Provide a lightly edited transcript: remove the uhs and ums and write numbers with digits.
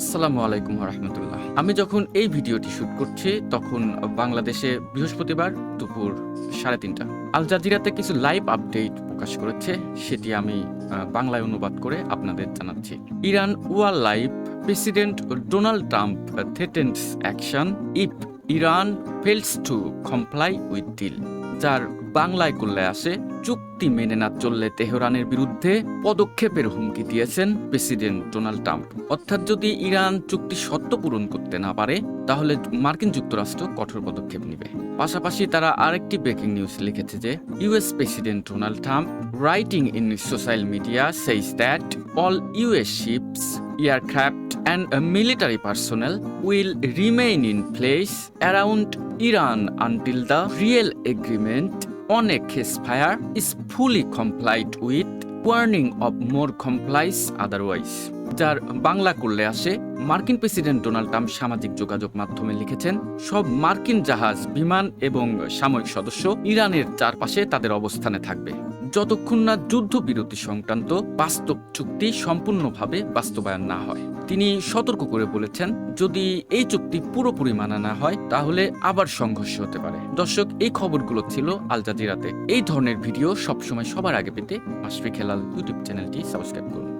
আসসালামু আলাইকুম রহমতুল্লাহ। আমি যখন এই ভিডিওটি শুট করছি তখন বাংলাদেশে বৃহস্পতিবার দুপুর 3:30। আল জাজিরাতে কিছু লাইভ আপডেট প্রকাশ করেছে, সেটি আমি বাংলায় অনুবাদ করে আপনাদের জানাচ্ছি। Iran war live president Donald Trump threatens action if Iran fails to comply with deal, যার বাংলায় করলে আসে চুক্তি মেনে না চললে তেহরানের বিরুদ্ধে পদক্ষেপের হুমকি দিয়েছেন প্রেসিডেন্ট ডোনাল্ড ট্রাম্প। অর্থাৎ যদি ইরান চুক্তি শর্ত পূরণ করতে না পারে তাহলে মার্কিন যুক্তরাষ্ট্র কঠোর পদক্ষেপ নেবে। পাশাপাশি তারা আরেকটি ব্রেকিং নিউজ লিখেছে যে US president Donald Trump writing in social media says that all US ships, aircraft and military personnel will remain in place around Iran until the real agreement on a ceasefire is fully complied with, warning of more compliance otherwise. যার বাংলা করলে আসে, মার্কিন president Donald Trump সামাজিক যোগাযোগ মাধ্যমে লিখেছেন সব মার্কিন জাহাজ, বিমান এবং সামরিক সদস্য ইরানের চারপাশে তাদের অবস্থানে থাকবে যতক্ষণ না যুদ্ধবিরতি সংক্রান্ত বাস্তব চুক্তি সম্পূর্ণভাবে বাস্তবায়ন না হয়। তিনি সতর্ক করে বলেছেন যদি এই চুক্তি পুরোপুরি মানা না হয় তাহলে আবার সংঘর্ষ হতে পারে। দর্শক, এই খবরগুলো ছিল আল জাজিরাতে। এই ধরনের ভিডিও সবসময় সবার আগে পেতে মাশফিক হেলাল ইউটিউব চ্যানেলটি সাবস্ক্রাইব করুন।